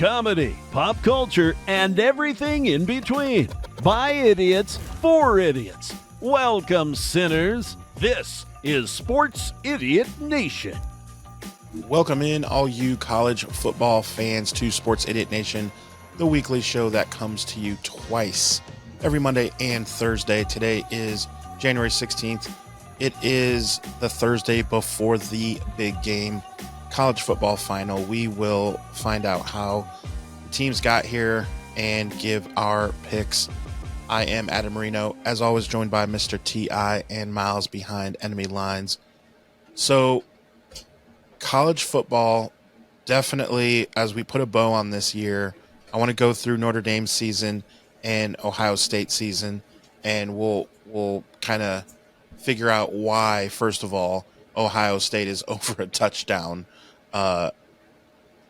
comedy, pop culture, and everything in between. By idiots, for idiots. Welcome, sinners. This is Sports Idiot Nation. Welcome in, all you college football fans, to Sports Idiot Nation, the weekly show that comes to you twice, every Monday and Thursday. Today is January 16th. It is the Thursday before the big game, college football final. We will find out how the teams got here and give our picks. I am Adam Marino, as always, joined by Mr. T.I. and Miles behind enemy lines. So, college football, definitely, as we put a bow on this year, I want to go through Notre Dame's season and Ohio State season, and we'll kind of figure out why, first of all, Ohio State is over a touchdown,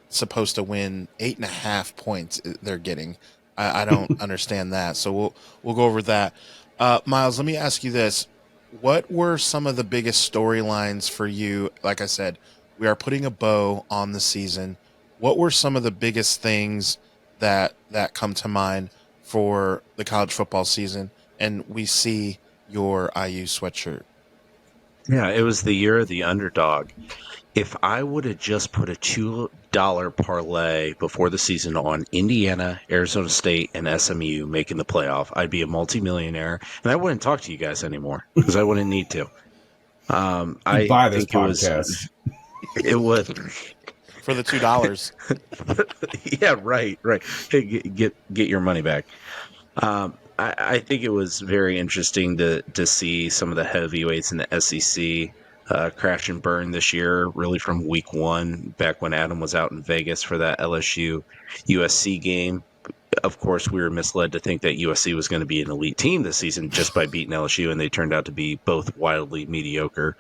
supposed to win 8.5 points they're getting. I don't understand that, so we'll go over that. Miles, let me ask you this. What were some of the biggest storylines for you? Like I said, we are putting a bow on the season. What were some of the biggest things that come to mind for the college football season? And we see your IU sweatshirt. Yeah, it was the year of the underdog. If I would have just put a $2 parlay before the season on Indiana, Arizona State, and SMU making the playoff, I'd be a multimillionaire, and I wouldn't talk to you guys anymore because I wouldn't need to. I buy this think podcast. It would for the $2. Yeah, right. Hey, get your money back. I think it was very interesting to see some of the heavyweights in the SEC crash and burn this year, really from week one, back when Adam was out in Vegas for that LSU USC game. Of course, we were misled to think that USC was going to be an elite team this season just by beating LSU, and they turned out to be both wildly mediocre.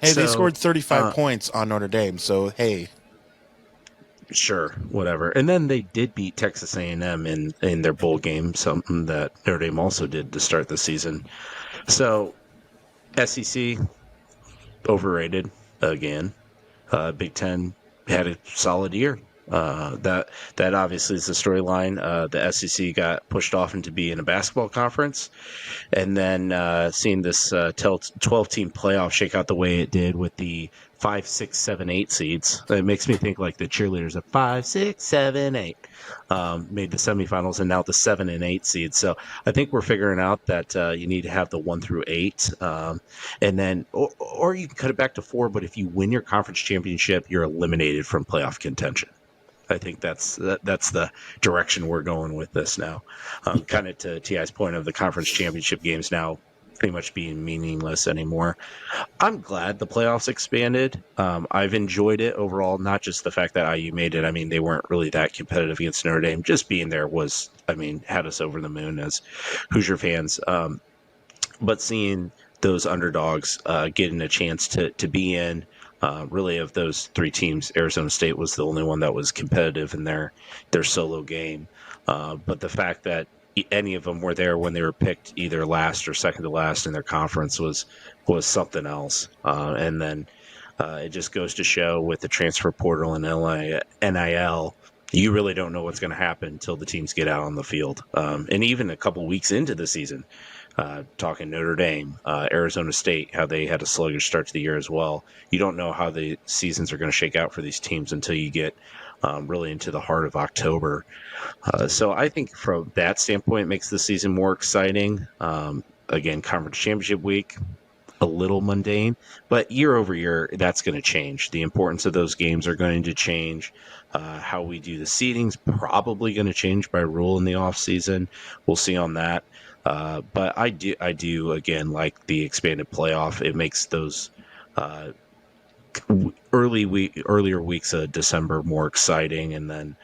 Hey, they scored 35 points on Notre Dame, so hey. Sure, whatever. And then they did beat Texas A&M in their bowl game, something that Notre Dame also did to start the season. So, SEC, overrated again. Big Ten had a solid year. That obviously is the storyline. The SEC got pushed off into being a basketball conference, and then seeing this 12-team playoff shake out the way it did with the 5, 6, 7, 8 seeds. It makes me think like the cheerleaders of 5, 6, 7, 8 made the semifinals, and now the 7 and 8 seeds. So I think we're figuring out that you need to have the 1 through 8, and then or you can cut it back to 4. But if you win your conference championship, you're eliminated from playoff contention. I think that's the direction we're going with this now. Kind of to T.I.'s point of the conference championship games now pretty much being meaningless anymore. I'm glad the playoffs expanded. I've enjoyed it overall, not just the fact that IU made it. I mean, they weren't really that competitive against Notre Dame. Just being there was, had us over the moon as Hoosier fans. But seeing those underdogs getting a chance to be in, really of those 3 teams, Arizona State was the only one that was competitive in their solo game. But the fact that any of them were there when they were picked either last or second to last in their conference was something else. And then it just goes to show with the transfer portal and NIL, you really don't know what's going to happen until the teams get out on the field. And even a couple weeks into the season, talking Notre Dame, Arizona State, how they had a sluggish start to the year as well. You don't know how the seasons are going to shake out for these teams until you get really into the heart of October. So I think from that standpoint, it makes the season more exciting. Again, conference championship week, a little mundane, but year over year, that's going to change. The importance of those games are going to change. How we do the seedings probably going to change by rule in the off season. We'll see on that. But I do again like the expanded playoff. It makes those earlier weeks of December more exciting, and then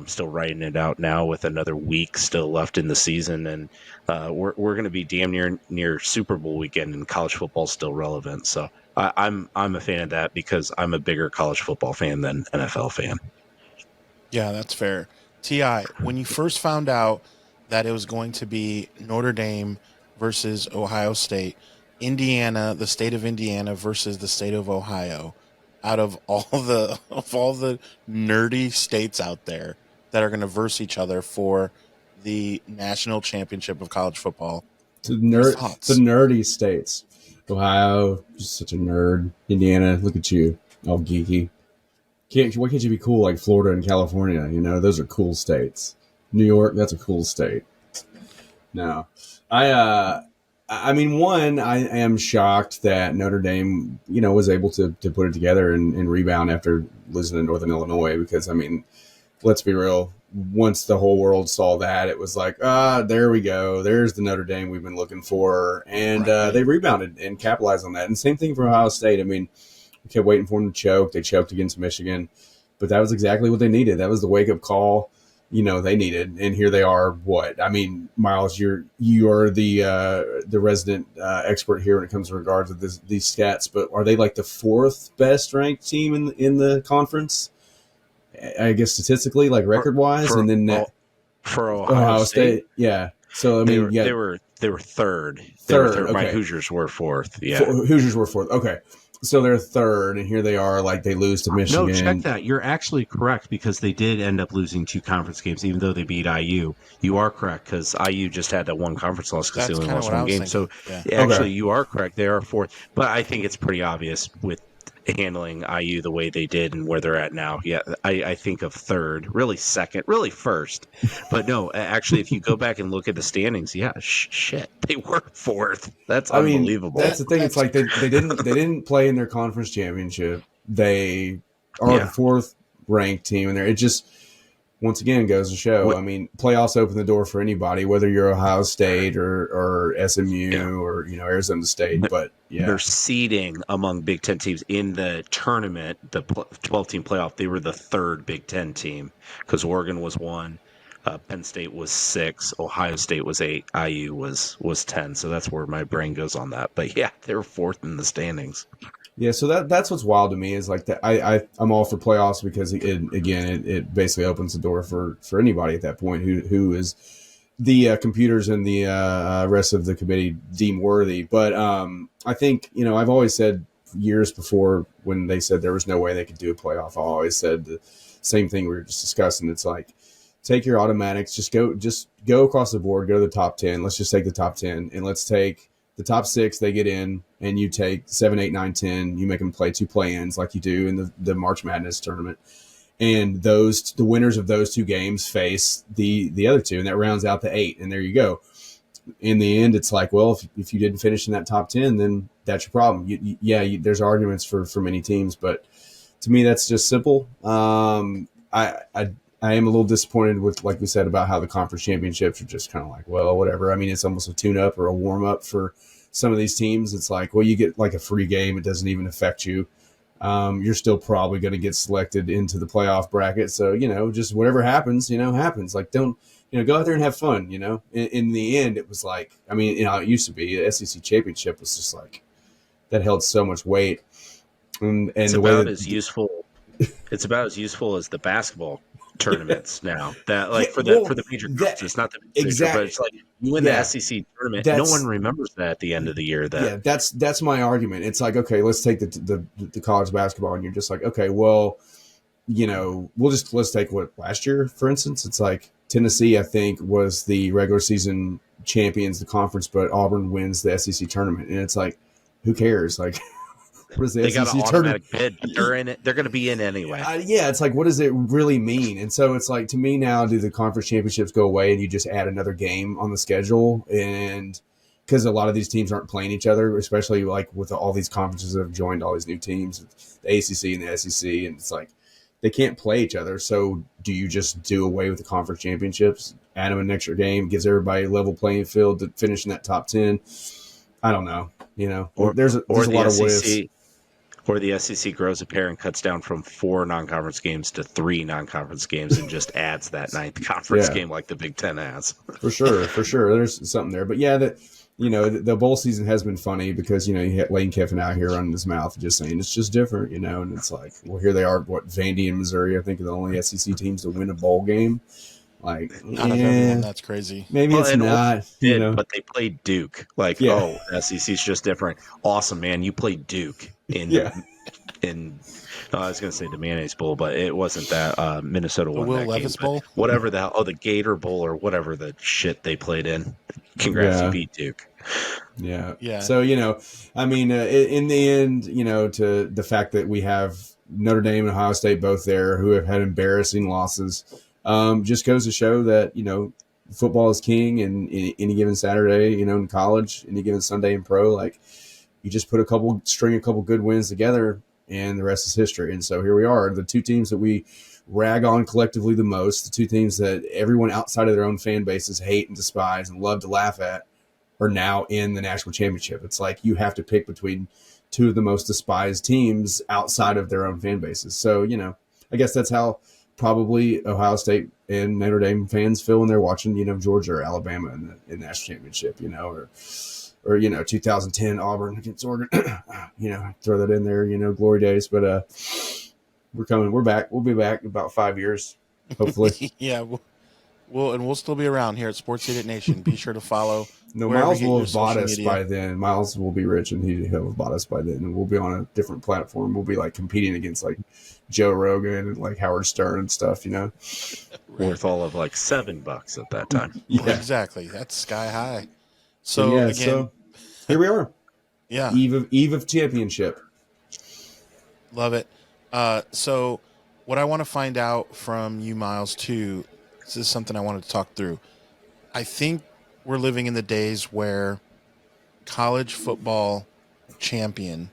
still writing it out now with another week still left in the season, and we're going to be damn near Super Bowl weekend, and college football is still relevant. So I'm a fan of that because I'm a bigger college football fan than NFL fan. Yeah, that's fair. T.I., when you first found out that it was going to be Notre Dame versus Ohio State, Indiana, the state of Indiana versus the state of Ohio, out of all the nerdy states out there, that are going to verse each other for the national championship of college football. The nerdy states. Ohio, just such a nerd. Indiana, look at you, all geeky. Why can't you be cool like Florida and California? You know, those are cool states. New York, that's a cool state. No, I mean, one, I am shocked that Notre Dame, was able to put it together and rebound after losing to Northern Illinois. Because, I mean, let's be real. Once the whole world saw that, it was like, there we go. There's the Notre Dame we've been looking for. And they rebounded and capitalized on that. And same thing for Ohio State. I mean, we kept waiting for them to choke. They choked against Michigan. But that was exactly what they needed. That was the wake-up call they needed, and here they are. What I mean, Miles, you are the resident expert here when it comes to regards to these stats. But are they like the fourth best ranked team in the conference? I guess statistically, like record wise, and then for Ohio State, yeah. So I mean, they were third. Okay. My Hoosiers were fourth. Yeah, Hoosiers were fourth. Okay. So they're third, and here they are, like they lose to Michigan. No, check that. You're actually correct because they did end up losing 2 conference games, even though they beat IU. You are correct because IU just had that 1 conference loss because they only lost 1 game. So actually, you are correct. They are fourth, but I think it's pretty obvious with handling IU the way they did and where they're at now. Yeah, I think of third, really second, really first. But no, actually, if you go back and look at the standings, shit, they were fourth. That's unbelievable. That's the thing. It's like they didn't play in their conference championship. They are the 4th ranked team, and it just once again goes to show. I mean, playoffs open the door for anybody, whether you're Ohio State or SMU or Arizona State. But their seeding among Big Ten teams in the tournament, the 12-team playoff, they were the 3rd Big Ten team because Oregon was 1, Penn State was 6, Ohio State was 8, IU was 10. So that's where my brain goes on that. But yeah, they were 4th in the standings. Yeah, so that's what's wild to me is like that. I'm all for playoffs because it basically opens the door for anybody at that point who is the computers and the rest of the committee deem worthy. But I think I've always said years before when they said there was no way they could do a playoff, I always said the same thing we were just discussing. It's like take your automatics, just go across the board, go to the top 10. Let's just take the top 10 and let's take the top 6, they get in, and you take 7, 8, 9, 10. You make them play 2 play-ins like you do in the March Madness tournament. And the winners of those 2 games face the other 2, and that rounds out the 8. And there you go. In the end, it's like, well, if you didn't finish in that top 10, then that's your problem. There's arguments for many teams, but to me, that's just simple. I am a little disappointed with, like we said, about how the conference championships are just kind of like, well, whatever. I mean, it's almost a tune-up or a warm-up for some of these teams. It's like, well, you get like a free game. It doesn't even affect you. You're still probably going to get selected into the playoff bracket. So, just whatever happens, happens. Like, don't, go out there and have fun, In the end, it was like, I mean, it used to be the SEC championship was just like, that held so much weight. And it's the about way that, as useful. It's about as useful as the basketball tournaments now. That like for the major groups, it's not the exactly. but it's like you win the SEC tournament. No one remembers that at the end of the year. That's my argument. It's like, okay, let's take the college basketball, and you're just like, okay, well, let's take what last year, for instance. It's like Tennessee, I think, was the regular season champions, the conference, but Auburn wins the SEC tournament, and it's like, who cares? Like. What is the they SEC got an automatic bid. They're in it. They're going to be in anyway. It's like, what does it really mean? And so it's like, to me now, do the conference championships go away and you just add another game on the schedule? And because a lot of these teams aren't playing each other, especially like with all these conferences that have joined all these new teams, the ACC and the SEC, and it's like they can't play each other. So do you just do away with the conference championships, add them an extra game, gives everybody a level playing field to finish in that top 10? I don't know. There's a lot of what ifs. Or the SEC grows a pair and cuts down from 4 non-conference games to 3 non-conference games and just adds that 9th conference game like the Big Ten has. For sure. There's something there. But the bowl season has been funny because, you had Lane Kiffin out here running his mouth just saying it's just different, and it's like, well, here they are, Vandy and Missouri, I think, are the only SEC teams to win a bowl game. Like, everyone, that's crazy. Maybe it's not, but they played Duke. Like, SEC's just different. Awesome, man. You played Duke in in I was going to say the Mayonnaise Bowl, but it wasn't that. Minnesota The won Will that Levis game. Bowl? Whatever the Gator Bowl or whatever the shit they played in. Congrats, you Yeah. beat Duke. Yeah. Yeah. So, I mean, in the end, to the fact that we have Notre Dame and Ohio State both there who have had embarrassing losses, just goes to show that, football is king, and any given Saturday, in college, any given Sunday in pro, like you just put a couple good wins together and the rest is history. And so here we are, the two teams that we rag on collectively the most, the two teams that everyone outside of their own fan bases hate and despise and love to laugh at, are now in the national championship. It's like you have to pick between two of the most despised teams outside of their own fan bases. So, I guess that's how probably Ohio State and Notre Dame fans feel when they're watching, Georgia or Alabama in the national championship, or 2010 Auburn against Oregon, throw that in there, glory days. But we're back. We'll be back in about 5 years, hopefully. Yeah. We'll still be around here at Sports Idiot Nation. Be sure to follow. No, wherever Miles you get will your have bought social us media. by then. Miles will be rich, and he'll have bought us by then, and we'll be on a different platform. We'll be like competing against like Joe Rogan and like Howard Stern and stuff. Worth all of like $7 at that time. Well, exactly. That's sky high. So So yeah, again, so here we are. yeah, Eve of championship. love it. So what I want to find out from you, Miles, too, this is something I wanted to talk through. I think we're living in the days where college football champion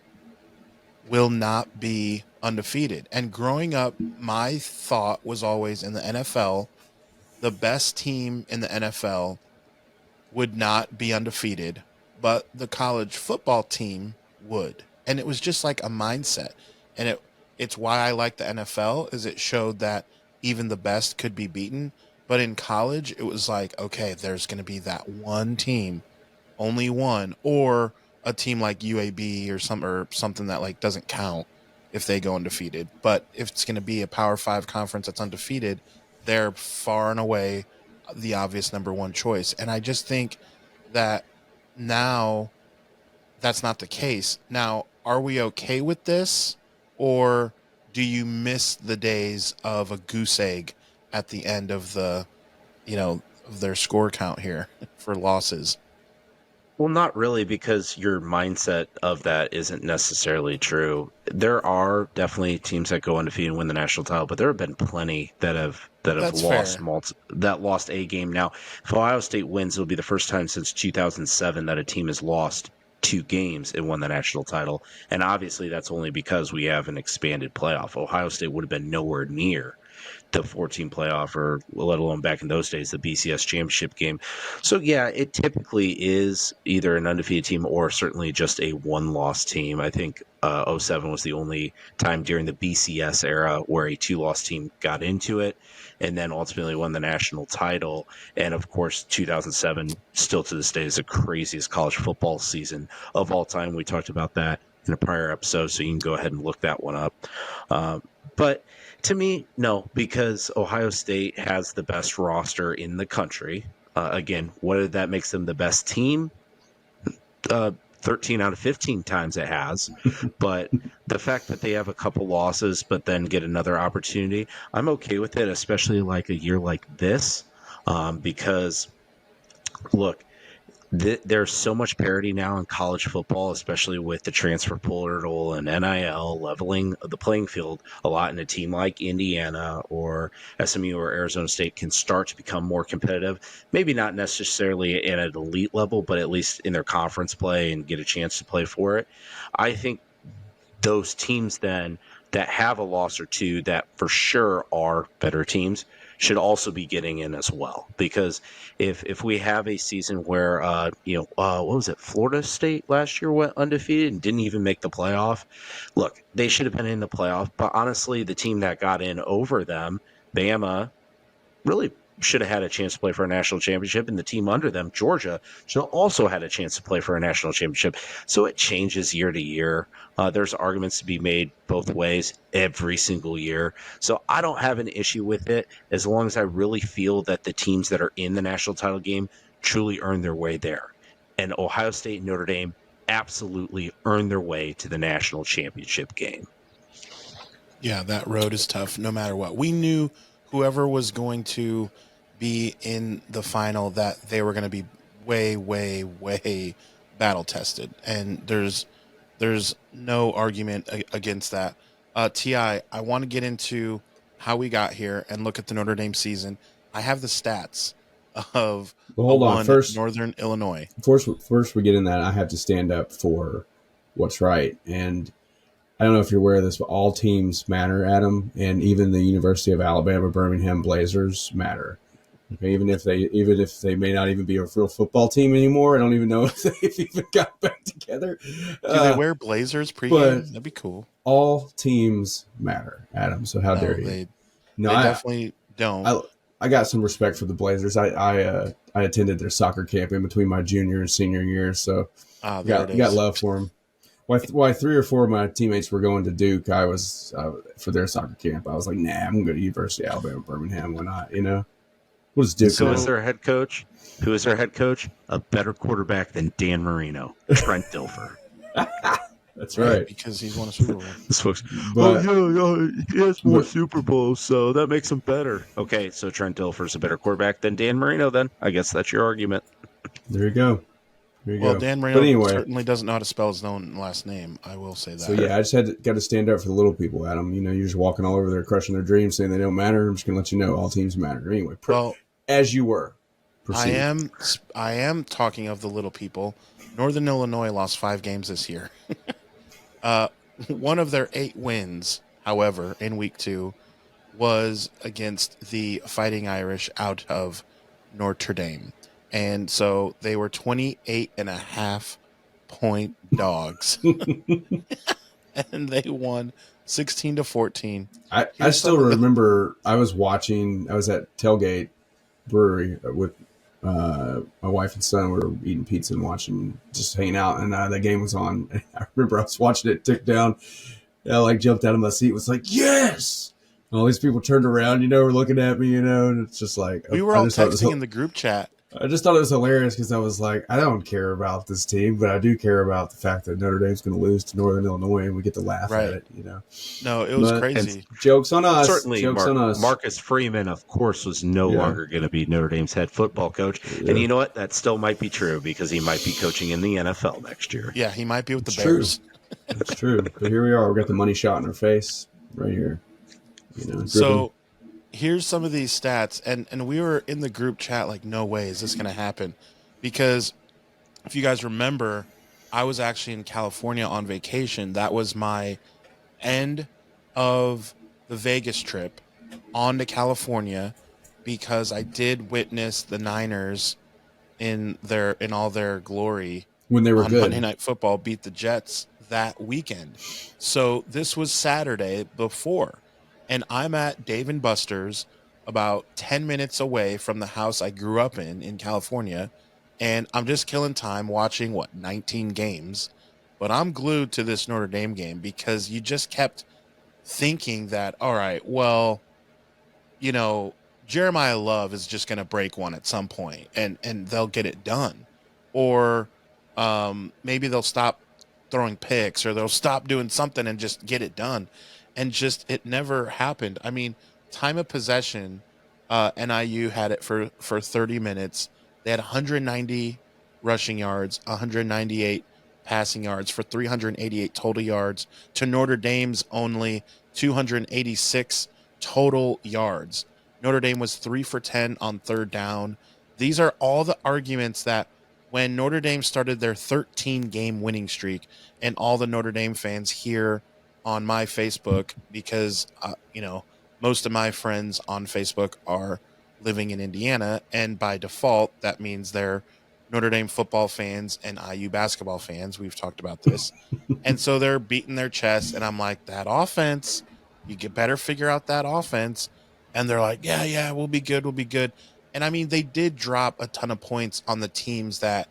will not be undefeated. And growing up, my thought was always in the NFL, the best team in the NFL would not be undefeated, but the college football team would. And it was just like a mindset. And it's why I like the NFL, is it showed that even the best could be beaten. But in college, it was like, okay, there's going to be that one team, only one, or a team like UAB or something that like doesn't count if they go undefeated. But if it's going to be a Power 5 conference that's undefeated, they're far and away the obvious number one choice. And I just think that now that's not the case. Now, are we okay with this, or do you miss the days of a goose egg at the end of the, of their score count here for losses? Well, not really, because your mindset of that isn't necessarily true. There are definitely teams that go undefeated and win the national title, but there have been plenty that have That's lost fair. lost a game. Now, if Ohio State wins, it'll be the first time since 2007 that a team has lost 2 games and won the national title. And obviously, that's only because we have an expanded playoff. Ohio State would have been nowhere near the 14 playoff, or let alone back in those days, the BCS championship game. So yeah, it typically is either an undefeated team or certainly just a one-loss team. I think 07 was the only time during the BCS era where a 2-loss team got into it and then ultimately won the national title. And of course, 2007 still to this day is the craziest college football season of all time. We talked about that in a prior episode, so you can go ahead and look that one up. But to me, no, because Ohio State has the best roster in the country. Again, whether that makes them the best team, 13 out of 15 times it has. But the fact that they have a couple losses but then get another opportunity, I'm okay with it, especially like a year like this, because, look, there's so much parity now in college football, especially with the transfer portal and NIL leveling the playing field a lot. And a team like Indiana or SMU or Arizona State can start to become more competitive. Maybe not necessarily at an elite level, but at least in their conference play and get a chance to play for it. I think those teams then that have a loss or two that for sure are better teams should also be getting in as well. Because if we have a season where, what was it? Florida State last year went undefeated and didn't even make the playoff. Look, they should have been in the playoff. But honestly, the team that got in over them, Bama, really should have had a chance to play for a national championship, and the team under them, Georgia, should have also had a chance to play for a national championship. So it changes year to year. There's arguments to be made both ways every single year. So I don't have an issue with it as long as I really feel that the teams that are in the national title game truly earn their way there. And Ohio State and Notre Dame absolutely earn their way to the national championship game. Yeah, that road is tough no matter what. We knew whoever was going to be in the final that they were going to be way, way, way battle tested, and there's no argument against that. Ti, I want to get into how we got here and look at the Notre Dame season. I have the stats of Well, a hold on. one Northern Illinois. First we get in that, I have to stand up for what's right. And I don't know if you're aware of this, but all teams matter, Adam, and even the University of Alabama Birmingham Blazers matter. Okay, even if they may not even be a real football team anymore. I don't even know if they've even got back together. Do they wear Blazers pregame? But That'd be cool. all teams matter, Adam. So how dare you? They No, definitely don't. I got some respect for the Blazers. I attended their soccer camp in between my junior and senior year, so got love for them. Why 3 or 4 of my teammates were going to Duke, I was for their soccer camp. I was like, nah, I'm going to go to University of Alabama Birmingham. Why not? You know, what is Duke? So who is their head coach? Who is their head coach? A better quarterback than Dan Marino, Trent Dilfer. That's right. Because he's won a Super Bowl. This folks, But- he has more Super Bowls, so that makes him better. Okay, so Trent Dilfer's a better quarterback than Dan Marino. Then I guess that's your argument. There you go. Well, Dan Marino certainly doesn't know how to spell his own last name. I will say that. So yeah, I just got to stand up for the little people, Adam. You know, you're just walking all over there, crushing their dreams, saying they don't matter. I'm just gonna let you know all teams matter. Anyway, as you were. Proceed. I am talking of the little people. Northern Illinois lost 5 games this year. One of their 8 wins, however, in week 2 was against the Fighting Irish out of Notre Dame. And so they were 28.5-point dogs. And they won 16-14. I still remember I was at Tailgate Brewery with my wife and son. We were eating pizza and just hanging out, and that game was on. And I remember I was watching it tick down. And I jumped out of my seat, was like, yes! And all these people turned around, were looking at me, and it's just like... We were all texting in the group chat. I just thought it was hilarious because I was like, I don't care about this team, but I do care about the fact that Notre Dame's going to lose to Northern Illinois, and we get to laugh at it, No, it was crazy. Jokes on us. Certainly, jokes on us. Marcus Freeman, of course, was no longer going to be Notre Dame's head football coach. Yeah. And you know what? That still might be true because he might be coaching in the NFL next year. Yeah, he might be with the Bears. That's true. But here we are. We got the money shot in our face right here. So here's some of these stats, and we were in the group chat like, no way is this going to happen, because if you guys remember, I was actually in California on vacation. That was my end of the Vegas trip on to California, because I did witness the Niners in all their glory when they were on good. Monday Night Football beat the Jets that weekend. So this was Saturday before. And I'm at Dave & Buster's about 10 minutes away from the house I grew up in California. And I'm just killing time watching, 19 games. But I'm glued to this Notre Dame game because you just kept thinking that, all right, well, Jeremiah Love is just going to break one at some point and they'll get it done. Or maybe they'll stop throwing picks, or they'll stop doing something and just get it done. And it never happened. I mean, time of possession, NIU had it for 30 minutes. They had 190 rushing yards, 198 passing yards for 388 total yards to Notre Dame's only 286 total yards. Notre Dame was 3 for 10 on third down. These are all the arguments that when Notre Dame started their 13-game winning streak, and all the Notre Dame fans here on my Facebook, because most of my friends on Facebook are living in Indiana, and by default that means they're Notre Dame football fans and IU basketball fans. We've talked about this. And so they're beating their chest, and I'm like, that offense, you better figure out that offense. And they're like, yeah, we'll be good. And I mean, they did drop a ton of points on the teams that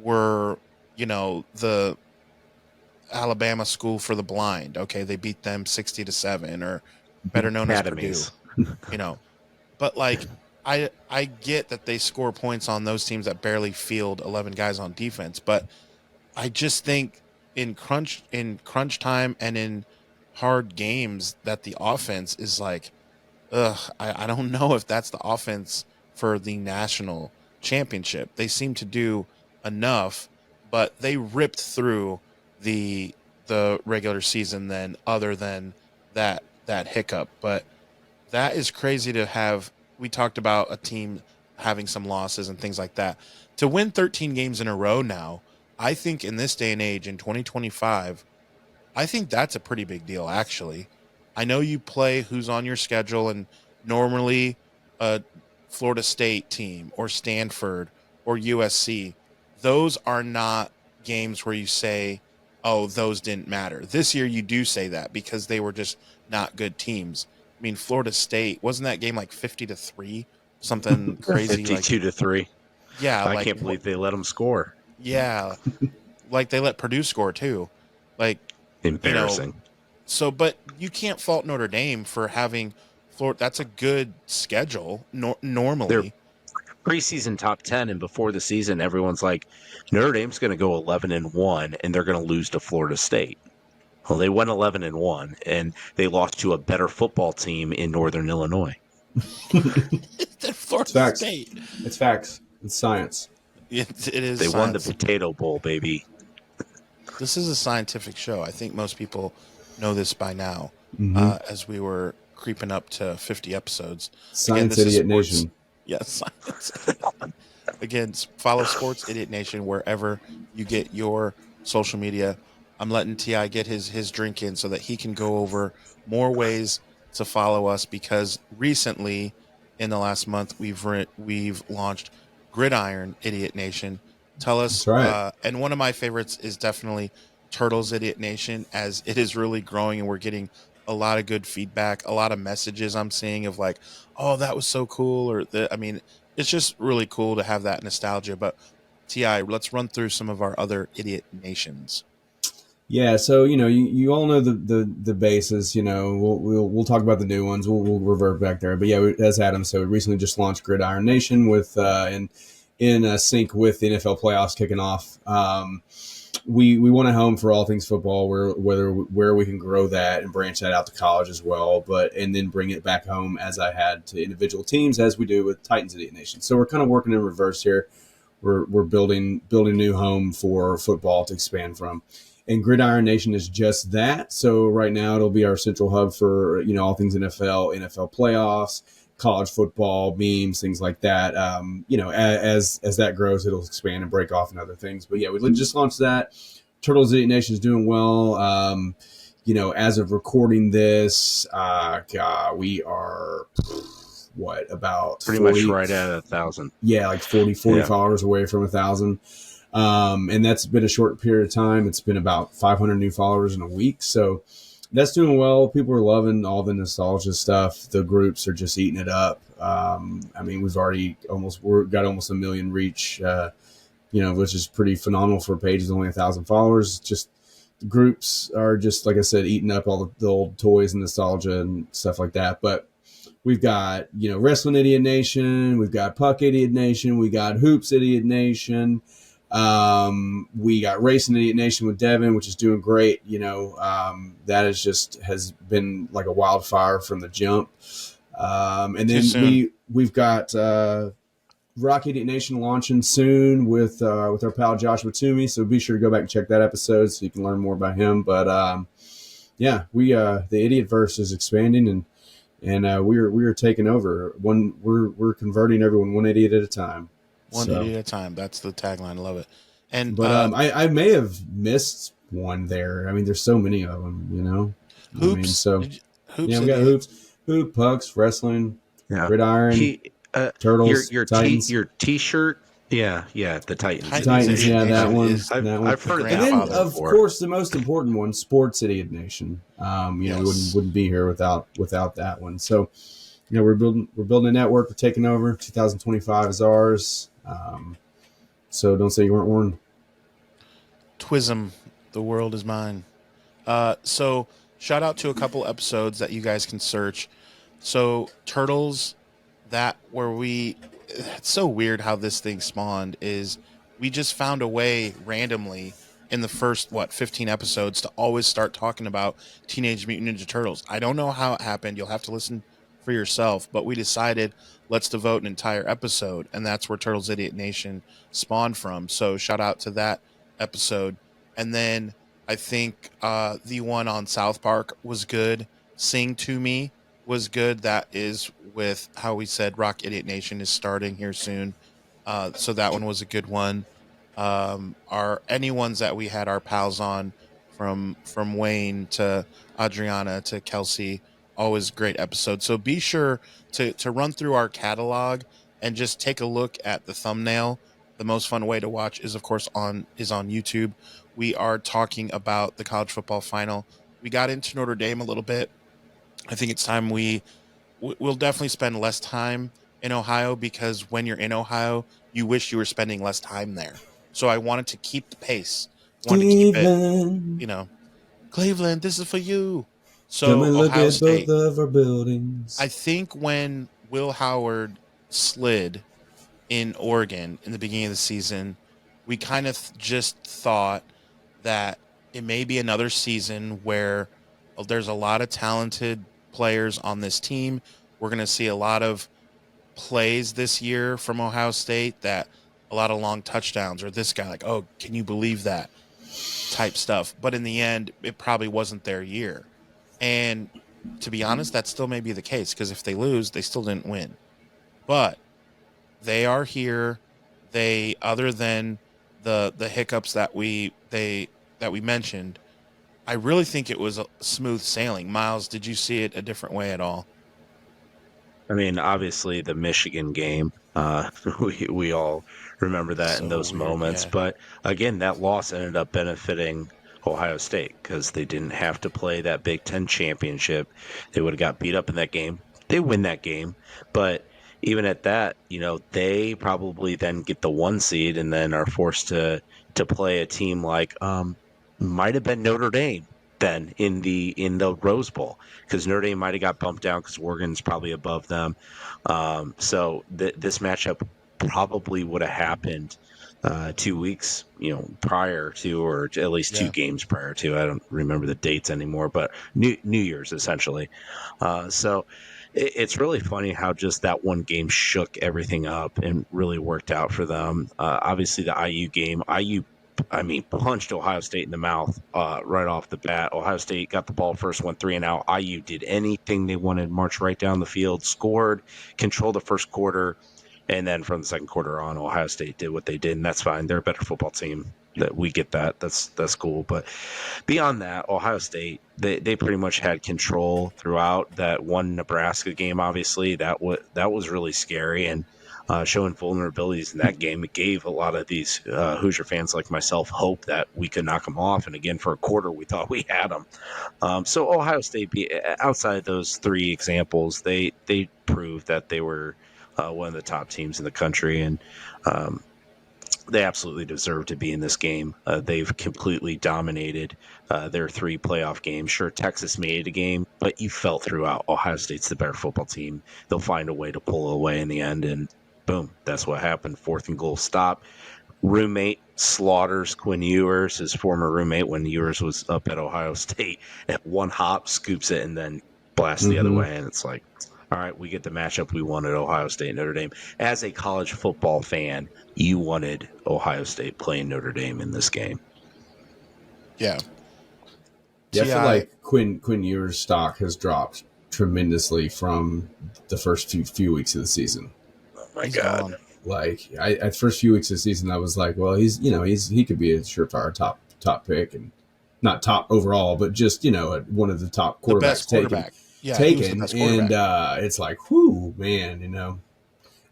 were, the Alabama School for the Blind. Okay, they beat them 60-7, or better known Academies. as Purdue. But I get that they score points on those teams that barely field 11 guys on defense, but I just think in crunch time and in hard games that the offense is like, I don't know if that's the offense for the national championship. They seem to do enough, but they ripped through the regular season then, other than that hiccup. But that is crazy to have. We talked about a team having some losses and things like that. To win 13 games in a row now, I think in this day and age, in 2025, I think that's a pretty big deal, actually. I know you play who's on your schedule, and normally a Florida State team or Stanford or USC, those are not games where you say, oh, those didn't matter. This year you do say that because they were just not good teams. I mean, Florida State, wasn't that game like 50-3? Something crazy 52-3. Yeah, I can't believe they let them score. Yeah, like they let Purdue score too. Like, embarrassing. But you can't fault Notre Dame for having Florida. That's a good schedule normally. They're preseason top 10, and before the season, everyone's like, Notre Dame's going to go 11-1, and they're going to lose to Florida State. Well, they went 11-1, and they lost to a better football team in Northern Illinois. Florida State. It's facts. It's science. It is. They science. won the Potato Bowl, baby. This is a scientific show. I think most people know this by now, as we were creeping up to 50 episodes. Science Idiot Nation. Yes. Science. Again, follow Sports Idiot Nation wherever you get your social media. I'm letting T.I. get his drink in so that he can go over more ways to follow us, because recently, in the last month, we've launched Gridiron Idiot Nation. Tell us. That's right. And one of my favorites is definitely Turtles Idiot Nation, as it is really growing and we're getting a lot of good feedback, a lot of messages I'm seeing of like, oh, that was so cool. It's just really cool to have that nostalgia. But T.I., let's run through some of our other Idiot Nations. Yeah, so you all know the bases. We'll talk about the new ones. We'll revert back there. But yeah, as Adam said, we recently just launched Gridiron Nation with in sync with the NFL playoffs kicking off. We want a home for all things football, where we can grow that and branch that out to college as well, and then bring it back home as I had to individual teams, as we do with Titans Idiot Nation. So we're kind of working in reverse here. We're building a new home for football to expand from. And Gridiron Nation is just that. So right now it'll be our central hub for all things NFL playoffs, college football, memes, things like that. As that grows, it'll expand and break off in other things. But yeah, we just launched that. Turtles Idiot Nation is doing well. As of recording this, we are about pretty 40, much right at 1,000. Yeah, like 40 followers away from 1,000. And that's been a short period of time. It's been about 500 new followers in a week. So that's doing well. People are loving all the nostalgia stuff. The groups are just eating it up. We've already got almost 1 million reach, which is pretty phenomenal for a page with only 1,000 followers. Just the groups are just, like I said, eating up all the old toys and nostalgia and stuff like that. But we've got, Wrestling Idiot Nation. We've got Puck Idiot Nation. We got Hoops Idiot Nation. We got Racing Idiot Nation with Devin, which is doing great. That has been like a wildfire from the jump. And then we've got Rock Idiot Nation launching soon with our pal Joshua Toomey. So be sure to go back and check that episode so you can learn more about him. But the Idiotverse is expanding, and we're taking over. We're converting everyone one idiot at a time. One idiot at a time. That's the tagline. I love it. I may have missed one there. There's so many of them, Hoops. Hoops. We got Hoop, Pucks, Wrestling, Gridiron, Turtles, Titans. Your T-shirt. Yeah, the Titans. Titans, that one. I've heard that. And then, of course, the most important one, Sports Idiot Nation. We wouldn't be here without that one. So, we're building a network. We're taking over. 2025 is ours. So don't say you weren't warned. Twism, the world is mine. So shout out to a couple episodes that you guys can search. So Turtles, it's so weird how this thing spawned is we just found a way randomly in the first 15 episodes to always start talking about Teenage Mutant Ninja Turtles. I don't know how it happened. You'll have to listen for yourself, but we decided let's devote an entire episode, and that's where Turtles Idiot Nation spawned from. So shout out to that episode. And then I think the one on South Park was good. Sing to Me was good. That is with how we said Rock Idiot Nation is starting here soon. So that one was a good one. Any ones that we had our pals on, from Wayne to Adriana to Kelsey, always great episodes. So be sure to run through our catalog and just take a look at the thumbnail. The most fun way to watch is, of course, on YouTube. We are talking about the college football final. We got into Notre Dame a little bit. I think it's time we'll definitely spend less time in Ohio, because when you're in Ohio, you wish you were spending less time there. So I wanted to keep the pace. Wanted to keep it, Cleveland, this is for you. So come and look Ohio at State, both of our buildings. I think when Will Howard slid in Oregon in the beginning of the season, we kind of just thought that it may be another season where there's a lot of talented players on this team. We're going to see a lot of plays this year from Ohio State, that a lot of long touchdowns, or this guy, like, oh, can you believe that type stuff. But in the end, it probably wasn't their year. And to be honest, that still may be the case, because if they lose, they still didn't win. But they are here. They, other than the hiccups that we mentioned, I really think it was a smooth sailing. Miles, did you see it a different way at all? I mean, obviously the Michigan game, we all remember that in those moments. Yeah. But again, that loss ended up benefiting Ohio State, because they didn't have to play that Big Ten championship. They would have got beat up in that game. They win that game. But even at that, they probably then get the 1 seed and then are forced to play a team like might have been Notre Dame then in the Rose Bowl, because Notre Dame might have got bumped down because Oregon's probably above them. So this matchup probably would have happened 2 weeks, prior to, or at least 2 games prior to. I don't remember the dates anymore, but New Year's essentially. So it's really funny how just that one game shook everything up and really worked out for them. Obviously, the IU game, punched Ohio State in the mouth right off the bat. Ohio State got the ball first, went 3 and out. IU did anything they wanted, marched right down the field, scored, controlled the first quarter, and then from the second quarter on, Ohio State did what they did, and that's fine. They're a better football team. That we get that. That's cool. But beyond that, Ohio State, they pretty much had control throughout. That one Nebraska game, obviously, that was really scary, and showing vulnerabilities in that game. It gave a lot of these Hoosier fans like myself hope that we could knock them off. And again, for a quarter, we thought we had them. So Ohio State, outside those 3 examples, they proved that they were one of the top teams in the country, and they absolutely deserve to be in this game. They've completely dominated their 3 playoff games. Sure, Texas made it a game, but you felt throughout Ohio State's the better football team. They'll find a way to pull away in the end, and boom, that's what happened. 4th and goal stop. Roommate slaughters Quinn Ewers, his former roommate when Ewers was up at Ohio State. At one hop, scoops it, and then blasts the other way. And it's like, all right, we get the matchup we wanted, Ohio State, Notre Dame. As a college football fan, you wanted Ohio State playing Notre Dame in this game. Yeah. Yeah, I feel like Quinn Ewers' stock has dropped tremendously from the first few weeks of the season. Oh my God! Like at first few weeks of the season, I was like, well, he could be a surefire top pick, and not top overall, but just one of the top quarterbacks. The best quarterback. Taken, and it's like, whoo, man,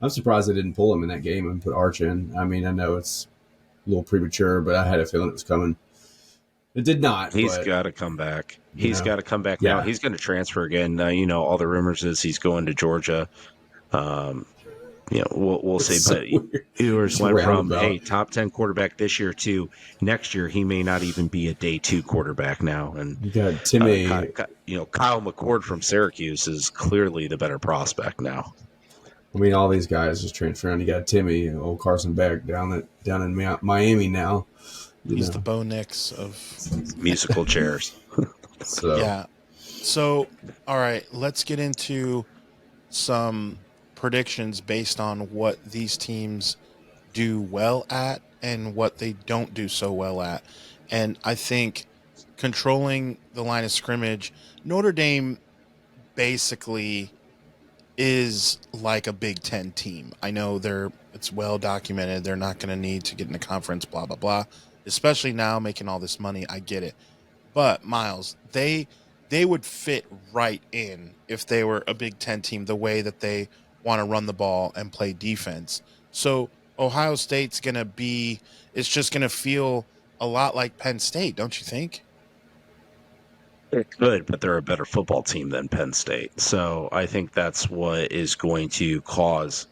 I'm surprised they didn't pull him in that game and put Arch in. I mean, I know it's a little premature, but I had a feeling it was coming. It did not. He's got to come back. He's got to come back now. He's going to transfer again. All the rumors is he's going to Georgia. We'll see. So but Ewers went from top 10 quarterback this year to next year he may not even be a day 2 quarterback now. And you got Timmy. Kyle McCord from Syracuse is clearly the better prospect now. I mean, all these guys just transferring. You got Timmy, old Carson Beck down in Miami now. He's the Bo Nix of musical chairs. So yeah. So, all right, let's get into some predictions based on what these teams do well at and what they don't do so well at. And I think controlling the line of scrimmage, Notre Dame basically is like a Big Ten team. I know it's well documented. They're not going to need to get in the conference, blah, blah, blah, especially now making all this money. I get it. But Miles, they would fit right in if they were a Big Ten team, the way that they want to run the ball and play defense. So Ohio State's it's just going to feel a lot like Penn State, don't you think? It could, but they're a better football team than Penn State. So I think that's what is going to cause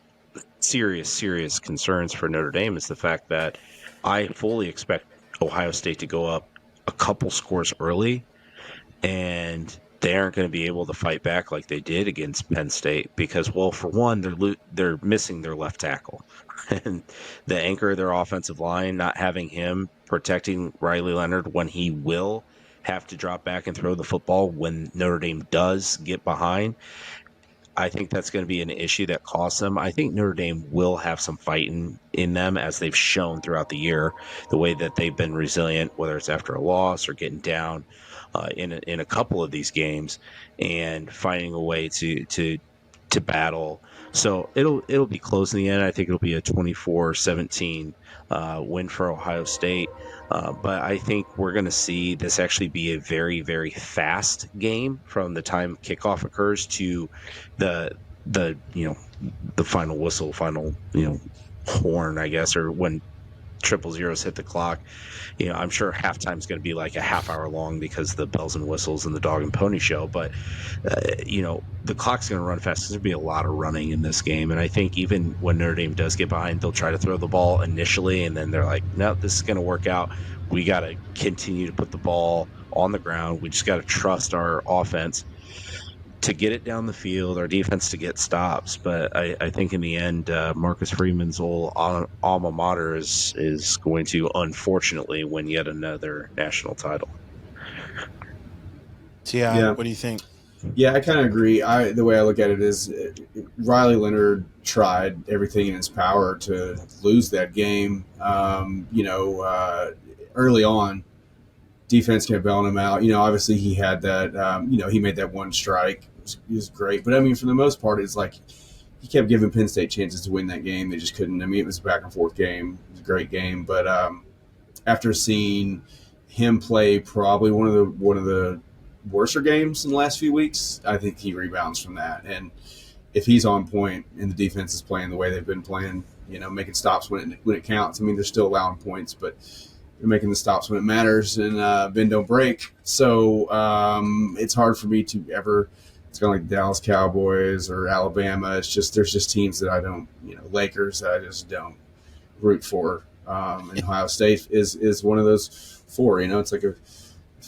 serious concerns for Notre Dame, is the fact that I fully expect Ohio State to go up a couple scores early, and they aren't going to be able to fight back like they did against Penn State because, well, for one, they're missing their left tackle. And the anchor of their offensive line, not having him protecting Riley Leonard when he will have to drop back and throw the football when Notre Dame does get behind, I think that's going to be an issue that costs them. I think Notre Dame will have some fighting in them, as they've shown throughout the year, the way that they've been resilient, whether it's after a loss or getting down in a couple of these games and finding a way to battle. So it'll be close in the end. I think it'll be a 24-17 win for Ohio State. But I think we're going to see this actually be a very, very fast game from the time kickoff occurs to the final whistle, horn, I guess, or when 000s hit the clock. I'm sure halftime's going to be like a half hour long because the bells and whistles and the dog and pony show. But, the clock's going to run fast. There's going to be a lot of running in this game. And I think even when Notre Dame does get behind, they'll try to throw the ball initially. And then they're like, no, this is going to work out. We got to continue to put the ball on the ground. We just got to trust our offense to get it down the field, our defense to get stops. But I think in the end, Marcus Freeman's old alma mater is going to, unfortunately, win yet another national title. Yeah. What do you think? Yeah, I kind of agree. The way I look at it is Riley Leonard tried everything in his power to lose that game. Early on, defense kept bailing him out. Obviously he had that, he made that one strike. It was great. But, for the most part, it's like he kept giving Penn State chances to win that game. They just couldn't. It was a back-and-forth game. It was a great game. But after seeing him play probably one of the worser games in the last few weeks, I think he rebounds from that. And if he's on point and the defense is playing the way they've been playing, making stops when it counts. They're still allowing points, but they're making the stops when it matters, and bend don't break. So it's hard for me to ever. It's kind of like the Dallas Cowboys or Alabama. It's just there's just teams that I don't, Lakers that I just don't root for. And Ohio State is one of those four. It's like if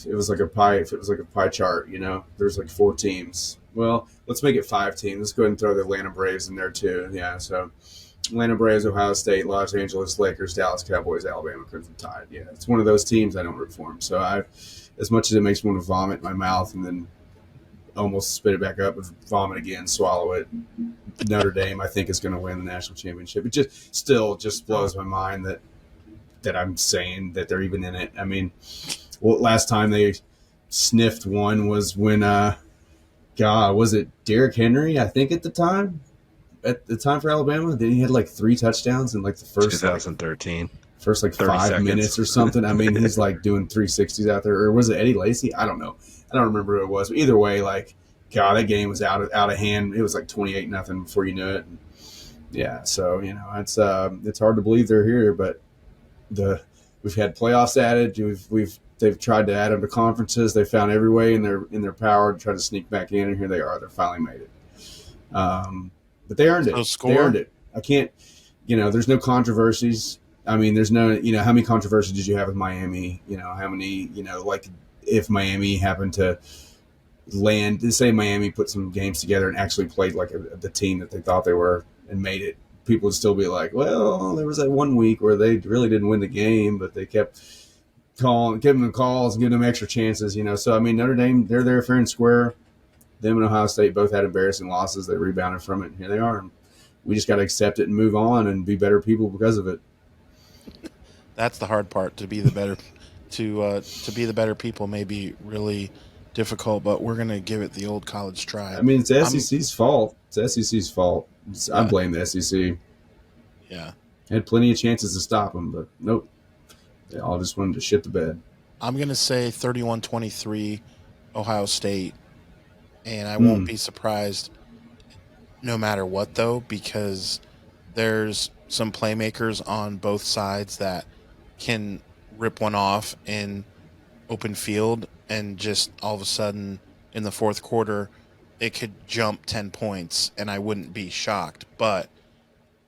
it was like a pie chart. There's like four teams. Well, let's make it 5 teams. Let's go ahead and throw the Atlanta Braves in there too. Yeah, so Atlanta Braves, Ohio State, Los Angeles Lakers, Dallas Cowboys, Alabama Crimson Tide. Yeah, it's one of those teams I don't root for them. So as much as it makes me want to vomit in my mouth and then almost spit it back up and vomit again, swallow it, Notre Dame, I think, is going to win the national championship. It just blows my mind that I'm saying that they're even in it. Last time they sniffed one was when, was it Derrick Henry? I think at the time for Alabama, then he had like 3 touchdowns in like the first 2013. First 5 seconds. minutes or something. He's like doing 360s out there. Or was it Eddie Lacy? I don't know. I don't remember who it was. But either way, that game was out of hand. It was like 28-0 before you knew it. And yeah, so it's hard to believe they're here, but we've had playoffs added. They've tried to add them to conferences. They found every way in their power to try to sneak back in, and here they are. They're finally made it. But they earned it. They earned it. I can't. There's no controversies. There's no. How many controversies did you have with Miami? How many? If Miami happened to say Miami put some games together and actually played like the team that they thought they were and made it, people would still be like, well, there was that one week where they really didn't win the game, but they kept giving them calls and giving them extra chances. So I mean, Notre Dame, they're there fair and square. Them and Ohio State both had embarrassing losses. They rebounded from it. And here they are. And we just got to accept it and move on and be better people because of it. That's the hard part. To be the better people may be really difficult, but we're gonna give it the old college try. I mean, it's the SEC's fault. It's the SEC's fault. I blame the SEC. Yeah, had plenty of chances to stop them, but nope. They all just wanted to shit the bed. I'm gonna say 31-23, Ohio State, and I won't be surprised no matter what, though, because there's some playmakers on both sides that can rip one off in open field, and just all of a sudden in the fourth quarter it could jump 10 points and I wouldn't be shocked. But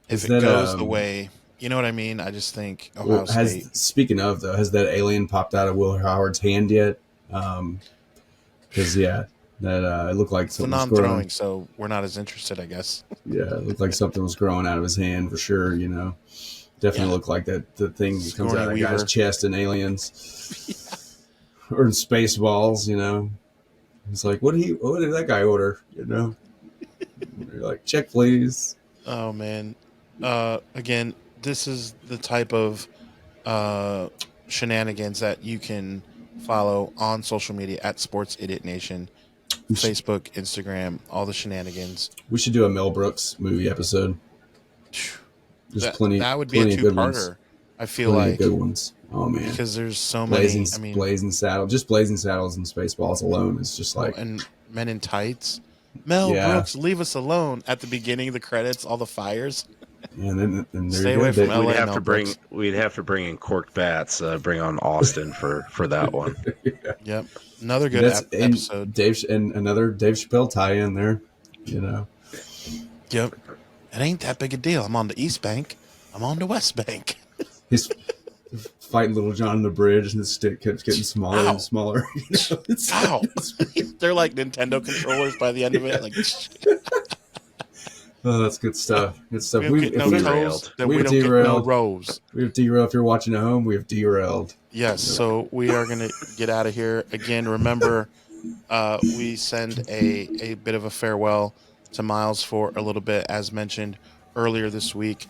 if it goes the way, you know what I mean? I just think Ohio State. Speaking of, though, has that alien popped out of Will Howard's hand yet? Because that it looked like something was growing. Non-throwing, so we're not as interested, I guess. Yeah, it looked like something was growing out of his hand for sure. Definitely looked like that. The thing that comes out of a guy's chest in Aliens, or in Spaceballs. It's like, what did that guy order? You're like, check please. Oh man, again, this is the type of shenanigans that you can follow on social media at Sports Idiot Nation, Facebook, Instagram, all the shenanigans. We should do a Mel Brooks movie episode. That would be a two-parter. I feel like good ones. Oh man, because there's so many. Blazing Saddles, just Blazing Saddles and Spaceballs alone is just like, and Men in Tights. Mel Brooks, leave us alone at the beginning of the credits. All the fires. And then stay away from LA. We'd have to bring in corked bats. Bring on Austin for that one. Yep, another good episode. Another Dave Chappelle tie-in there. Yep. It ain't that big a deal. I'm on the East Bank. I'm on the West Bank. He's fighting Little John on the bridge, and the stick keeps getting smaller and smaller. Ow! They're like Nintendo controllers by the end of it. Like, oh, that's good stuff. Good stuff. We have derailed. We don't get no rows. We have derailed. If you're watching at home, we have derailed. Yes. So we are going to get out of here. Again, remember, we send a bit of a farewell to Miles for a little bit, as mentioned earlier this week,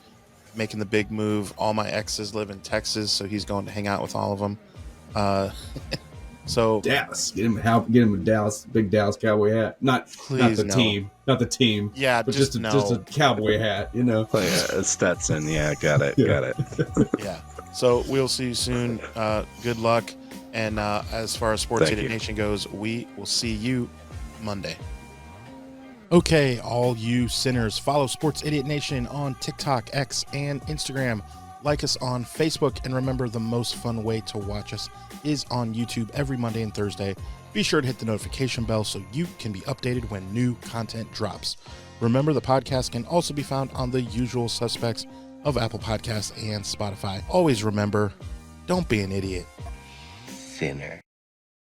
making the big move. All my exes live in Texas, so he's going to hang out with all of them. So Dallas, get him a Dallas, big Dallas cowboy hat. Not the team. Yeah, but just a cowboy hat. Stetson. Yeah, got it. Yeah. So we'll see you soon. Good luck. And as far as Sports Idiot Nation goes, we will see you Monday. Okay, all you sinners, follow Sports Idiot Nation on TikTok, X, and Instagram. Like us on Facebook, and remember, the most fun way to watch us is on YouTube every Monday and Thursday. Be sure to hit the notification bell so you can be updated when new content drops. Remember, the podcast can also be found on the usual suspects of Apple Podcasts and Spotify. Always remember, don't be an idiot. Sinner.